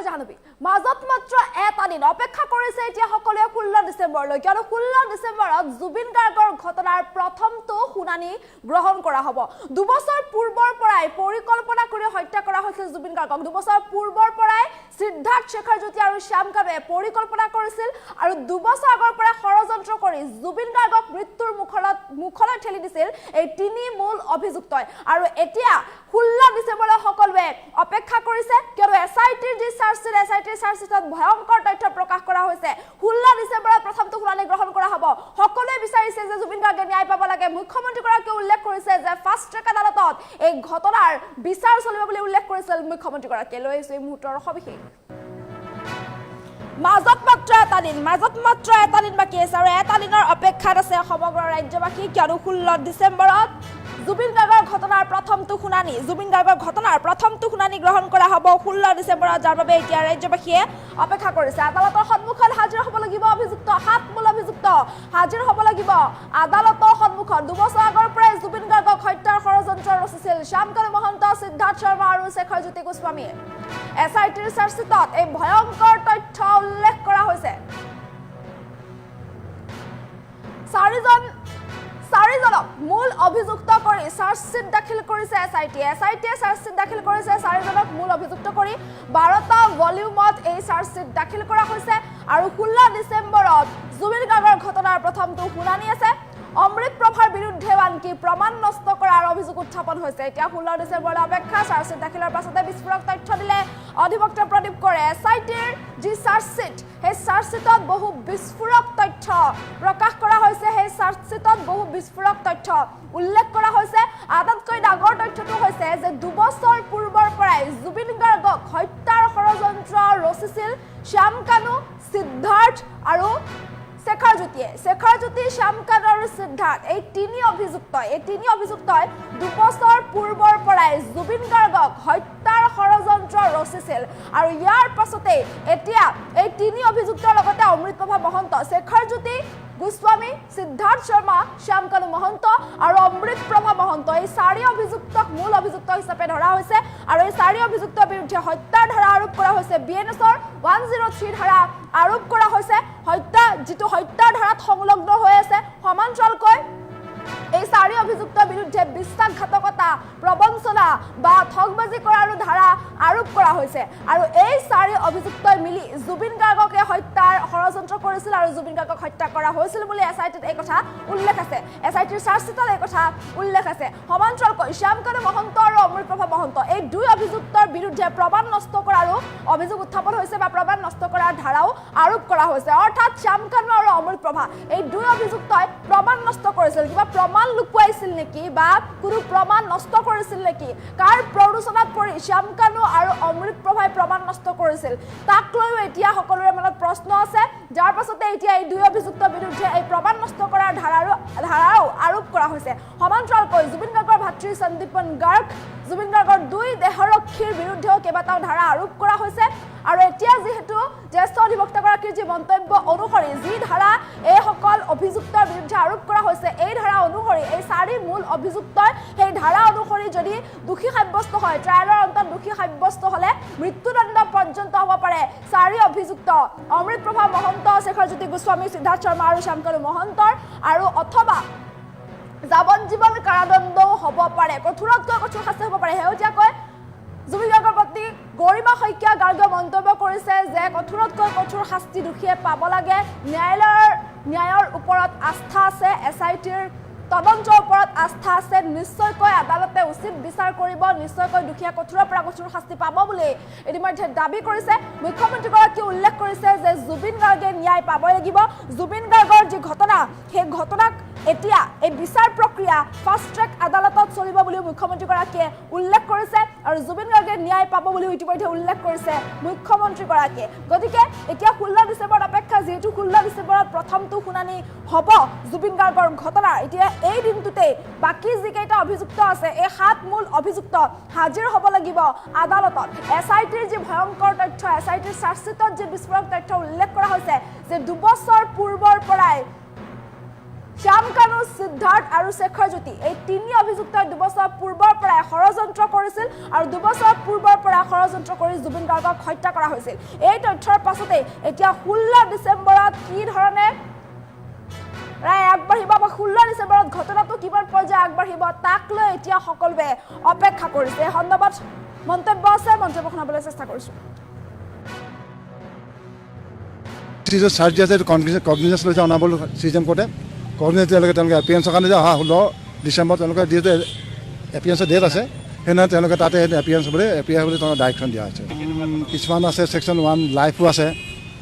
মই জাহ্নবী মাজত মাত্ৰ এটা দিন অপেক্ষা কৰিছে এতিয়া সকলোৱে 16 ডিসেম্বৰলৈ কিয়নো 16 ডিসেম্বৰত জুবিন গাৰ্গৰ ঘটনাৰ প্ৰথমটো শুনানি গ্ৰহণ কৰা হ'ব দুবছৰ পূৰ্বৰ পৰাই পৰিকল্পনা কৰি হত্যা কৰা হৈছিল জুবিন গাৰ্গক দুবছৰ পূৰ্বৰ পৰাই সিদ্ধাৰ্থ শেখৰ জ্যোতি আৰু শ্যাম কাবে পৰিকল্পনা কৰিছিল আৰু দুবছৰ আগৰ পৰা ষড়যন্ত্ৰ কৰি জুবিন গাৰ্গক মৃত্যুৰ মুখলৈ ঠেলি দিছিল এই তিনি মূল অভিযুক্তই আৰু এতিয়া 16 ডিসেম্বৰৰ সকলোৱে অপেক্ষা কৰিছে কিয়নো এসআইটিৰ যি চাৰ্জচিটত ভয়ংকৰ তথ্য প্ৰকাশ কৰা হৈছে 16 ডিসেম্বৰত প্ৰথমটো শুনানি গ্ৰহণ কৰা হ'ব সকলোৱে বিচাৰিছে যে জুবিন গাৰ্গে ন্যায় পাব লাগে মুখ্যমন্ত্ৰীগৰাকীয়ে উল্লেখ কৰিছে যে ফাষ্ট ট্ৰেক আদালতত এই ঘটনাৰ বিচাৰ চলিব বুলি উল্লেখ কৰিছিল মুখ্যমন্ত্ৰীগৰাকীয়ে লৈ আহিছে এই মুহূৰ্তৰ সবিশেষ মাজত মাত্ৰ এটা দিন বাকী আছে আৰু এটা দিনৰ অপেক্ষাত আছে সমগ্ৰ ৰাজ্যবাসী কিয়নো 16 ডিসেম্বৰত জুবিন গাৰ্গৰ ঘটনাৰ প্ৰথমটো শুনানি গ্ৰহণ কৰা হ'ব 16 ডিসেম্বৰত যাৰ বাবে এতিয়া ৰাজ্যবাসীয়ে অপেক্ষা কৰিছে আদালতৰ সন্মুখত হাজিৰ হ'ব লাগিব অভিযুক্ত সাত মূল অভিযুক্ত হাজিৰ হ'ব লাগিব আদালতৰ সন্মুখত দুবছৰ আগৰ পৰাই জুবিন গাৰ্গক হত্যাৰ ষড়যন্ত্ৰ ৰচিছিল শ্যামকানু মহন্ত সিদ্ধাৰ্থ শৰ্মা আৰু শেখৰ জ্যোতি গোস্বামীয়ে এসআইটিৰ চাৰ্জচিটত এই ভয়ংকৰ তথ্য উল্লেখ কৰা হৈছে চাৰিজনক মূল অভিযুক্ত কৰি চাৰ্জচিট দাখিল কৰিছে এসআইটিয়ে চাৰ্জচিট দাখিল কৰিছে চাৰিজনক মূল অভিযুক্ত কৰি 12টা ভলিউমত এই চাৰ্জচিট দাখিল কৰা হৈছে আৰু 16 ডিসেম্বৰত জুবিন গাৰ্গৰ ঘটনাৰ প্ৰথমটো শুনানি আছে অমৃত প্ৰভাৰ বিৰুদ্ধে আনকি প্ৰমাণ নষ্ট কৰাৰ অভিযোগ উত্থাপন হৈছে এতিয়া 16 ডিসেম্বৰৰ অপেক্ষা চাৰ্জচিট দাখিলৰ পাছতে বিস্ফোৰক তথ্য দিলে অধিবক্তা প্ৰদীপ কৰে এসআইটিৰ যি চাৰ্জচিট সেই চাৰ্জচিটত বহু বিস্ফোৰক তথ্য প্ৰকাশ কৰা হৈছে সেই চাৰ্জচিটত বহু বিস্ফোৰক তথ্য উল্লেখ কৰা হৈছে আটাইতকৈ ডাঙৰ তথ্যটো হৈছে যে দুবছৰ পূৰ্বৰ পৰাই জুবিন গাৰ্গক হত্যাৰ ষড়যন্ত্ৰ ৰচিছিল শ্যামকানু সিদ্ধাৰ্থ আৰু শেখৰ জ্যোতি শ্যামকানু আৰু সিদ্ধাৰ্থ এই তিনি অভিযুক্তই দুবছৰ পূৰ্বৰ পৰাই জুবিন গাৰ্গক হত্যাৰ ষড়যন্ত্ৰ ৰচিছিল আৰু ইয়াৰ পাছতে এতিয়া এই তিনি অভিযুক্তৰ লগতে অমৃত প্ৰভা মহন্ত শেখৰ জ্যোতি গোস্বামী সিদ্ধাৰ্থ শৰ্মা শ্যামকানু মহন্ত আৰু অমৃত প্ৰভা মহন্ত এই চাৰি অভিযুক্তক মূল অভিযুক্ত হিচাপে ধৰা হৈছে আৰু এই চাৰি অভিযুক্তৰ বিৰুদ্ধে হত্যাৰ ধাৰা আৰোপ কৰা হৈছে বিএনএছৰ 103 ধাৰা আৰোপ কৰা হৈছে হত্যাৰ ধাৰাত সংলগ্ন হৈ আছে সমান্তৰালকৈ এই চাৰি অভিযুক্তৰ বিৰুদ্ধে বিশ্বাসঘাতকতা প্ৰবঞ্চনা বা ঠগবাজি কৰাৰ ধাৰা আৰোপ কৰা হৈছে আৰু এই চাৰি অভিযুক্তই মিলি জুবিন গাৰ্গকে হত্যাৰ ষড়যন্ত্ৰ কৰিছিল আৰু জুবিন গাৰ্গক হত্যা কৰা হৈছিল বুলি এসআইটিত এই কথা উল্লেখ আছে এসআইটিৰ চাৰ্জচিটত এই কথা উল্লেখ আছে সমান্তৰালকৈ শ্যামকানু মহন্ত আৰু অমৃত প্ৰভা মহন্ত এই দুই অভিযুক্তৰ বিৰুদ্ধে প্ৰমাণ নষ্ট কৰাৰো অভিযোগ উত্থাপন হৈছে বা প্ৰমাণ নষ্ট কৰাৰ ধাৰাও আৰোপ কৰা হৈছে অৰ্থাৎ শ্যামকানু আৰু অমৃত প্ৰভা এই দুই অভিযুক্তই প্ৰমাণ নষ্ট কৰিছিল কিবা প্ৰমাণ লুকুৱাইছিল নেকি বা কোনো প্ৰমাণ নষ্ট কৰিছিল নেকি কাৰ প্ৰৰোচনাত পৰি শ্যামকানু আৰু অমৃত প্ৰভাই প্ৰমাণ নষ্ট কৰিছিল তাক লৈ এতিয়া সকলোৰে মনত প্ৰশ্ন আছে যাৰ পাছতে এতিয়া এই দুই অভিযুক্তৰ বিৰুদ্ধে এই প্ৰমাণ নষ্ট কৰাৰ ধাৰাও আৰোপ কৰা হৈছে সমান্তৰালকৈ জুবিন গাৰ্গৰ ভাতৃ সন্দীপন গাৰ্গ জুবিন গাৰ্গৰ দুই দেহৰক্ষীৰ বিৰুদ্ধেও কেইবাটাও ধাৰা আৰোপ কৰা হৈছে আৰু এতিয়া যেহেতু জ্যেষ্ঠ অধিবক্তাগৰাকীৰ যি মন্তব্য অনুসৰি যি ধাৰা এই সকল অভিযুক্তৰ বিৰুদ্ধে আৰোপ কৰা হৈছে এই ধাৰা অনুসৰি এই চাৰি মূল অভিযুক্তৰ সেই ধাৰা অনুসৰি যদি দোষী সাব্যস্ত হয় ট্ৰায়ালৰ অন্তত দোষী সাব্যস্ত হলে মৃত্যুদণ্ড পৰ্যন্ত হ'ব পাৰে চাৰি অভিযুক্ত অমৃত প্ৰভা মহন্ত শেখৰ জ্যোতি গোস্বামী সিদ্ধাৰ্থ শৰ্মা আৰু শ্যামকানু মহন্তৰ আৰু অথবা যাৱজ্জীৱন কাৰাদণ্ডও হ'ব পাৰে কঠোৰতকৈ কঠোৰ শাস্তি হ'ব পাৰে শেহতীয়াকৈ জুবিন গাৰ্গৰ পত্নী গৰিমা শইকীয়া গাৰ্গে মন্তব্য কৰিছে যে কঠোৰতকৈ কঠোৰ শাস্তি দোষীয়ে পাব লাগে ন্যায়ৰ ওপৰত আস্থা আছে এসআইটিৰ তদন্তৰ ওপৰত আস্থা আছে নিশ্চয়কৈ আদালতে উচিত বিচাৰ কৰিব নিশ্চয়কৈ দোষীয়ে কঠোৰৰ পৰা কঠোৰ শাস্তি পাব বুলি ইতিমধ্যে দাবী কৰিছে মুখ্যমন্ত্ৰীগৰাকীয়ে উল্লেখ কৰিছে যে জুবিন গাৰ্গে ন্যায় পাবই লাগিব জুবিন গাৰ্গৰ যি ঘটনা সেই ঘটনাক এতিয়া এই বিচাৰ প্ৰক্ৰিয়া ফাষ্ট ট্ৰেক আদালতত চলিব বুলি মুখ্যমন্ত্ৰীগৰাকীয়ে উল্লেখ কৰিছে আৰু জুবিন গাৰ্গে ন্যায় পাব বুলি ইতিমধ্যে উল্লেখ কৰিছে মুখ্যমন্ত্ৰীগৰাকীয়ে গতিকে এতিয়া 16 ডিসেম্বৰত অপেক্ষা যেহেতু 16 ডিসেম্বৰত প্ৰথমটো শুনানি হ'ব জুবিন গাৰ্গৰ ঘটনা এতিয়া এই দিনটোতে বাকি যিকেইটা অভিযুক্ত আছে এই সাত মূল অভিযুক্ত হাজিৰ হ'ব লাগিব আদালতত এসআইটিৰ যি ভয়ংকৰ তথ্য এসআইটিৰ চাৰ্জচিটত যি বিস্ফোৰক তথ্য উল্লেখ কৰা হৈছে যে দুবছৰ পূৰ্বৰ পৰাই শ্যাম কানু, সিদ্ধাৰ্থ আৰু শেখৰজ্যোতি এই তিনি অভিযুক্তই 2 বছৰ পূৰ্বৰ পৰা ষড়যন্ত্ৰ কৰিছিল আৰু 2 বছৰ পূৰ্বৰ পৰা ষড়যন্ত্ৰ কৰি জুবিন গাৰ্গক হত্যা কৰা হৈছিল। এই তথ্যৰ পাছতে এতিয়া 16 ডিচেম্বৰত কি ধৰণে ৰায় আগবাঢ়িব বা 16 ডিচেম্বৰত ঘটনাটো কিমান পৰ্যায় আগবাঢ়িব তাক লৈ এতিয়া সকলোৱে অপেক্ষা কৰিছে। সন্দৰ্ভত মন্তব্য আছে, মন্তব্য শুনাবলৈ চেষ্টা কৰিছোঁ। চাৰ্জ দিয়া আছে কগনিজেন্স লৈছে অনাবল চিজন কোৰ্টে কগনিজেন্স তেওঁলোকে এপিয়েঞ্চৰ কাৰণে অহা 16 ডিচেম্বৰত তেওঁলোকে যিহেতু এপিয়েঞ্চৰ ডেট আছে সেইদিনা তেওঁলোকে তাতে এপিয়েঞ্চ বুলি এপিয়াৰ বুলি তেওঁলোকে ডাইৰেকশ্যন দিয়া হৈছে। কিছুমান আছে ছেকশ্যন 1 লাইফো আছে,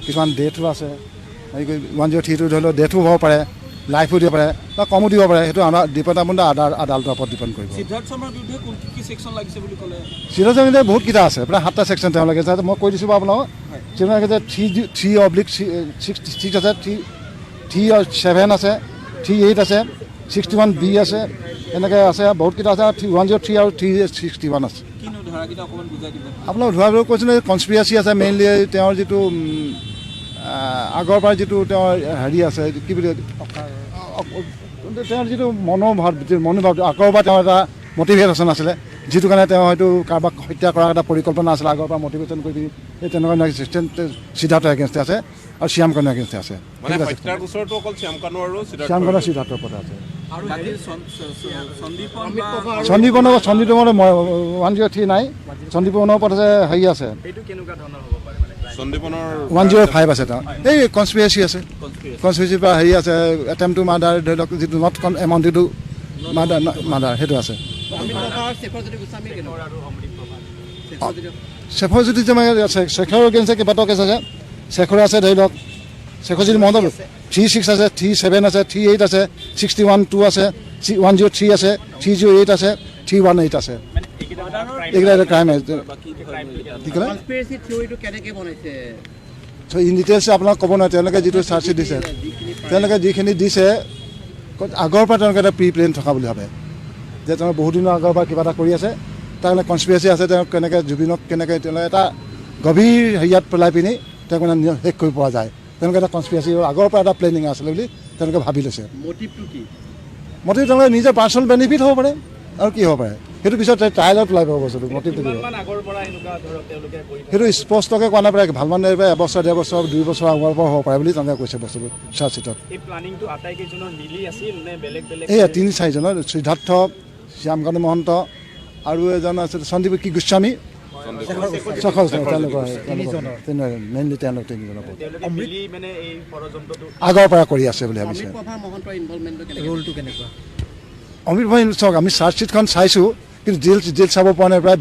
কিছুমান ডেথো আছে। 103 ধৰি লওক ডেথো হ'ব পাৰে, লাইফো দিব পাৰে বা কমো দিব পাৰে, সেইটো আমাৰ ডিপেণ্ডাবুন্দা আদালতৰ ওপৰত ডিপেণ্ড কৰিব। সিদ্ধাৰ্থ শৰ্মাৰ বিৰুদ্ধে কি ছেকশ্যন লাগিছে বুলি ক'লে? সিদ্ধাৰ্থ শৰ্মাৰ বহুত কেইটা আছে, প্ৰায় 7টা ছেকশ্যন তেওঁলোকে মই কৈ দিছোঁ বাৰু আপোনাক। তেওঁলোকে যে 3/6 আছে, 3/7 আছে, 3/8 আছে, 61B আছে, এনেকৈ আছে বহুত কেইটা আছে। 103 আৰু 361 আছে। আপোনাক ধৰা কৈছোঁ যে কনস্পিৰেচি আছে মেইনলি তেওঁৰ যিটো আগৰ পৰা যিটো তেওঁৰ হেৰি আছে কি বুলি তেওঁৰ যিটো মনোভাৱ আগৰ পৰা তেওঁৰ এটা মটিভেশ্যন আছিলে, যিটো কাৰণে তেওঁ হয়তো কাৰোবাক হত্যা কৰাৰ এটা পৰিকল্পনা আছিলে আগৰ পৰা মটিভেশ্যন কৰি সেই তেনেকুৱা সিদ্ধাৰ্থৰ এগেইনষ্টে আছে আৰু শ্যাম কানুৰ এগেইনষ্টে আছে। সিদ্ধাৰ্থৰ ওপৰত আছে। সন্দীপনৰ 103 নাই, সন্দীপনৰ ওপৰত আছে হেৰি আছে 105 আছে। তেওঁ এই কনস্পিৰেচি আছে, কনস্পিৰেচিৰ পৰা হেৰি আছে এটেম্প টু মাৰ্ডাৰ ধৰি লওক যিটো নট এমাউণ্টেড টু মাৰ্ডাৰ সেইটো আছে। শেখৰজ্যোতি শেখৰৰ এগেইনষ্টে কেইবাটাও কেছ আছে। শেখৰ আছে ধৰি লওক শেখৰজ্যোতি মহন্ত 36 আছে, 37 আছে, 38 আছে, 61(2) আছে, 103 আছে, 308 আছে, 318 আছে। এইকেইটা ক্ৰাইম কি ক'লে ইন ডিটেইলছ আপোনাক ক'ব নোৱাৰে। তেওঁলোকে যিটো চাৰ্জশ্বিট দিছে, তেওঁলোকে যিখিনি দিছে আগৰ পৰা তেওঁলোকে এটা প্ৰি প্লেন থকা বুলি ভাবে যে তেওঁ বহুত দিনৰ আগৰ পৰা কিবা এটা কৰি আছে, তাৰ মানে কনস্পিৰেচি আছে। তেওঁ কেনেকৈ জুবিনক কেনেকৈ তেওঁলোকে এটা গভীৰ হেৰিয়াত পেলাই পিনি তেওঁক মানে শেষ কৰিব পৰা যায়। তেওঁলোকে এটা কনস্পিৰেচি আগৰ পৰা এটা প্লেনিং আছিলে বুলি তেওঁলোকে ভাবি লৈছে। মটিভ তেওঁলোকে নিজৰ পাৰ্চনেল বেনিফিট হ'ব পাৰে আৰু কি হ'ব পাৰে সেইটো পিছত ট্ৰায়েলত ওলাই পাব বস্তুটো। মটিভটো সেইটো স্পষ্টকৈ কোৱা নাই, ভাল মানে এবছৰ 1.5 বছৰ 2 বছৰ আগৰ পৰা হ'ব পাৰে বুলি তেওঁলোকে কৈছে বস্তুটো চাৰ্জশ্বিটত। এয়া 3-4জনৰ সিদ্ধাৰ্থ, শ্যাম কানু মহন্ত আৰু এজন আছে সন্দীপ গোস্বামী, মেইনলি তেওঁলোক 3জনৰ আগৰ পৰা কৰি আছে বুলি ভাবিছে। অমিত ভাই চাওক, আমি চাৰ্জশ্বিটখন চাইছোঁ কিন্তু জেল চাব পৰা নাই। প্ৰায়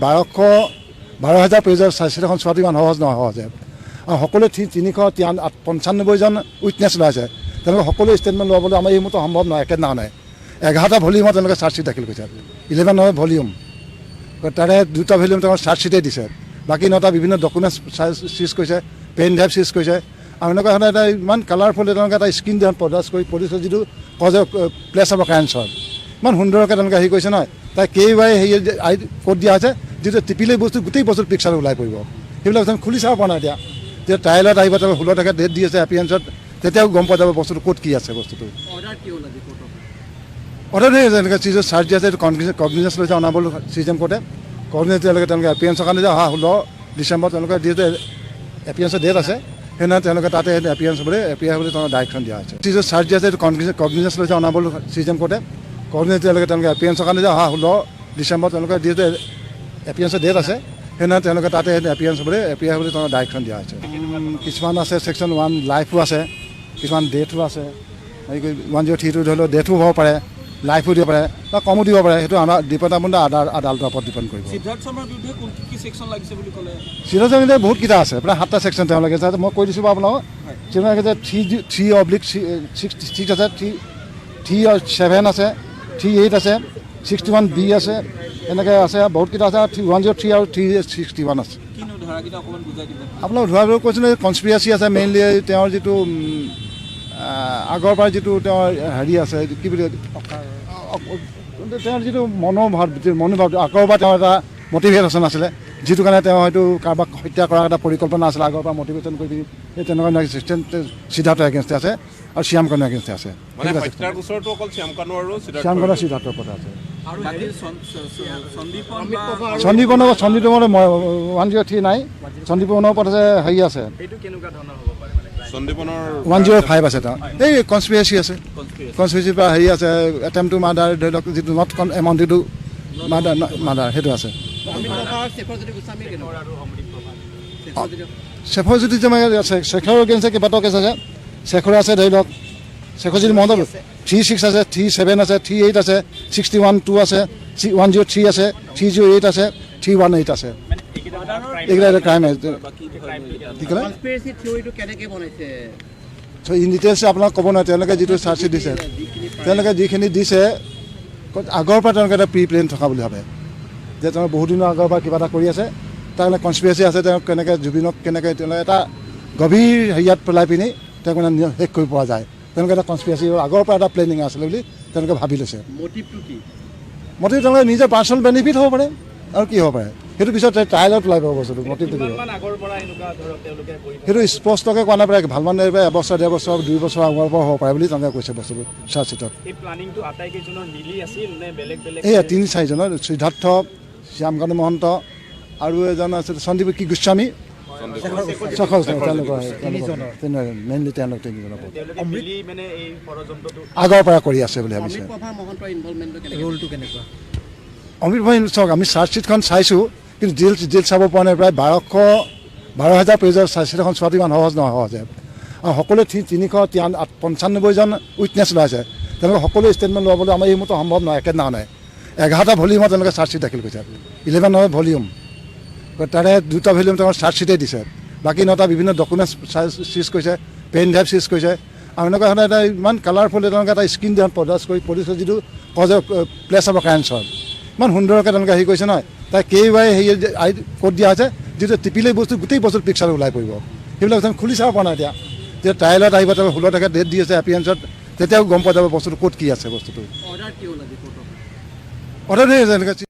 12,000 পেজৰ চাৰ্জশ্বিট এখন চোৱাটো ইমান সহজ নহয় সহজে। আৰু সকলোৱে 395জন উইটনেছ ওলাইছে, তেওঁলোকে সকলো ষ্টেটমেণ্ট ল'বলৈ আমাৰ এই মতে সম্ভৱ নহয়। একেদিনাখনে 11টা ভলিউমত তেওঁলোকে চাৰ্জশ্বিট দাখিল কৰিছে, 11 ভলিউম, তাৰে 2টা ভলিউম তেওঁলোকে চাৰ্জশ্বিটেই দিছে। বাকী 9টা বিভিন্ন ডকুমেণ্টছ চিজ কৰিছে, পেন ড্ৰাইভ চিজ কৰিছে। আৰু এনেকুৱা ধৰণে এটা ইমান কালাৰফুল তেওঁলোকে এটা স্ক্ৰীণ দেন প্ৰডাক্ট কৰি পৰিচয় যিটো কজ প্লেছ অফ অকাৰেঞ্চৰ ইমান সুন্দৰকৈ তেওঁলোকে হেৰি কৰিছে নহয়। তাই কেইবাৰে হেৰি ক'ত দিয়া হৈছে, যিটো টিপিলে বস্তু গোটেই বস্তুৰ পিকচাৰ ওলাই পৰিব। সেইবিলাক খুলি চাব পৰা নাই এতিয়া। যেতিয়া ট্ৰায়েলত আহিব তেওঁলোকে 16 তাৰিখে ডেট দি আছে এপিয়েঞ্চত, তেতিয়াও গম পোৱা যাব বস্তুটো ক'ত কি আছে। বস্তুটো অৰ্ডাৰ এনেকৈ চিজত চাৰ্জ দিয়া আছে কগনিজেন্স লৈছে অনাবল চিজন কোৰ্টে কগনিজেন্স তেওঁলোকে এপিয়েঞ্চৰ কাৰণে অহা 16 ডিচেম্বৰত তেওঁলোকে যিহেতু এপিয়েঞ্চৰ ডেট আছে সেইদিনা তেওঁলোকে তাতে এপিয়েঞ্চ বুলি এপিয়াৰ বুলি তেওঁলোকে ডাইৰেকশ্যন দিয়া হৈছে। চিজত চাৰ্জ দিয়া আছে কগনিজেন্স লৈছে অনাবল চিজন কোৰ্টে কগনিজেন্স তেওঁলোকে এপিয়েঞ্চৰ কাৰণে অহা 16 ডিচেম্বৰত তেওঁলোকে যিহেতু এপিয়েঞ্চৰ ডেট আছে সেইদিনা তেওঁলোকে তাতে এপিয়েঞ্চ বুলি এপিয়াৰ বুলি তেওঁলোকে ডাইৰেকশ্যন দিয়া হৈছে। কিছুমান আছে ছেকশ্যন 1 লাইফো আছে, কিছুমান ডেথো আছে। 103 ধৰি লওক ডেথো হ'ব পাৰে, লাইফো দিব পাৰে বা কমো দিব পাৰে, সেইটো আমাৰ ডিপেণ্ডাবুন্দা আদালতৰ ওপৰত ডিপেণ্ড কৰিব। সিদ্ধাৰ্থ শৰ্মাৰ বিৰুদ্ধে কি ছেকশ্যন লাগিছে বুলি ক'লে? সিদ্ধাৰ্থ শৰ্মাৰ বহুত কেইটা আছে, প্ৰায় 7টা ছেকশ্যন তেওঁলোকে মই কৈ দিছোঁ বাৰু আপোনাক। তেওঁলোকে যে 3/6 আছে, 3/7 আছে, 3/8 আছে, 61B আছে, এনেকৈ আছে বহুত কেইটা আছে। 103 আৰু 361 আছে। আপোনাক ধৰা কৈছোঁ যে কনস্পিৰেচি আছে মেইনলি তেওঁৰ যিটো আগৰ পৰা যিটো তেওঁৰ হেৰি আছে কি বুলি তেওঁৰ যিটো মনোভাৱ আগৰ পৰা তেওঁৰ এটা মটিভেশ্যন আছিলে, যিটো কাৰণে তেওঁ হয়তো কাৰোবাক হত্যা কৰাৰ এটা পৰিকল্পনা আছিলে আগৰ পৰা মটিভেশ্যন কৰি পিনি সেই তেনেকুৱা সিদ্ধাৰ্থ এগেইনষ্টে আছে আৰু শ্যাম কানুৰ এগেইনষ্টে আছে মানে হত্যাৰ গোচৰটো অকল শ্যাম কানু আৰু শ্যাম কানুৰ সিদ্ধাৰ্থৰ ওপৰত আছে আৰু বাকী সন্দীপন বা সন্দীপনৰ 103 নাই সন্দীপনৰ ওপৰত আছে হেৰি আছে এইটো কেনেকুৱা ধৰণৰ হ'ব পাৰে মানে সন্দীপনৰ 105 আছে তেওঁ এই কনস্পিৰেচি আছে কনস্পিৰেচিৰ পৰা হেৰি আছে এটেম্প টু মাৰ্ডাৰ ধৰি লওক যিটো নট এমাউণ্ট টু মাৰ্ডাৰ সেইটো আছে শেখৰজ্যোতি শেখৰৰ এগেইনষ্টে কেইবাটাও কেছ আছে শেখৰ আছে ধৰি লওক শেখৰজ্যোতি মহন্ত 36 আছে 37 আছে 38 আছে 61 আছে 103 আছে 308 আছে 318 আছে এইকেইটা ক্ৰাইম কি ক'লে ইন ডিটেইলছ আপোনাক ক'ব নোৱাৰে তেওঁলোকে যিটো চাৰ্জশ্বিট দিছে তেওঁলোকে যিখিনি দিছে আগৰ পৰা তেওঁলোকে এটা প্ৰি প্লেন থকা বুলি ভাবে যে তেওঁ বহুত দিনৰ আগৰ পৰা কিবা এটা কৰি আছে তাৰ মানে কনস্পিৰেচি আছে তেওঁ কেনেকৈ জুবিনক কেনেকৈ তেওঁলোকে এটা গভীৰ হেৰিয়াত পেলাই পিনি তেওঁক মানে শেষ কৰিব পৰা যায় তেওঁলোকে এটা কনস্পিৰেচি আগৰ পৰা এটা প্লেনিং আছিলে বুলি তেওঁলোকে ভাবি লৈছে মটিভ তেওঁলোকে নিজৰ পাৰ্চনেল বেনিফিট হ'ব পাৰে আৰু কি হ'ব পাৰে সেইটো পিছত ট্ৰায়েলত ওলাই পাব বস্তুটো মটিভটো দিব সেইটো স্পষ্টকৈ কোৱা নাই পাৰে ভালমান এবছৰ 1.5 বছৰ 2 বছৰ আগৰ পৰা হ'ব পাৰে বুলি তেওঁলোকে কৈছে বস্তুটো চাৰ্জশ্বিটত এয়া 3-4জনৰ সিদ্ধাৰ্থ শ্যাম কানু মহন্ত আৰু এজন আছে সন্দীপ কি গোস্বামী মেইনলি তেওঁলোক তিনিজনৰ আগৰ পৰা কৰি আছে বুলি ভাবিছে অমৃত ভাই চাওক আমি চাৰ্জশ্বিটখন চাইছোঁ কিন্তু জেল চাব পৰা নাই প্ৰায় 12,000 পেজৰ চাৰ্জশ্বিট এখন চোৱাটো ইমান সহজ নহয় সহজে আৰু সকলোৱে 395জন উইটনেছ লৈ আছে তেওঁলোকে সকলো ষ্টেটমেণ্ট ল'বলৈ আমাৰ এই মতে সম্ভৱ নহয় একেদিনাখনে 11টা ভলিউমত তেওঁলোকে চাৰ্জশ্বিট দাখিল কৰিছে 11 ভলিউম তাৰে 2টা ভলিউম তেওঁলোকে চাৰ্জশ্বিটেই দিছে বাকী 9টা বিভিন্ন ডকুমেণ্টছ চিজ কৰিছে পেন ড্ৰাইভ চিজ কৰিছে আৰু এনেকুৱা ধৰণে এটা ইমান কালাৰফুল তেওঁলোকে এটা স্ক্ৰীণ দেন প্ৰডাক্ট কৰি পুলিচৰ যিটো কজ প্লেচ অফ ক্ৰাইমছৰ ইমান সুন্দৰকৈ তেওঁলোকে হেৰি কৰিছে নহয় তাই কেইবাৰে হেৰি ক'ত দিয়া হৈছে যিটো টিপিলে বস্তু গোটেই বস্তুৰ পিকচাৰ ওলাই পৰিব সেইবিলাক খুলি চাব পৰা নাই এতিয়া যেতিয়া ট্ৰায়েলত আহিব তেওঁ 16 টকা ডেট দি আছে এপিয়েঞ্চত তেতিয়াও গম পোৱা যাব বস্তুটো ক'ত কি আছে বস্তুটো অৰ্ডাৰ এনেকৈ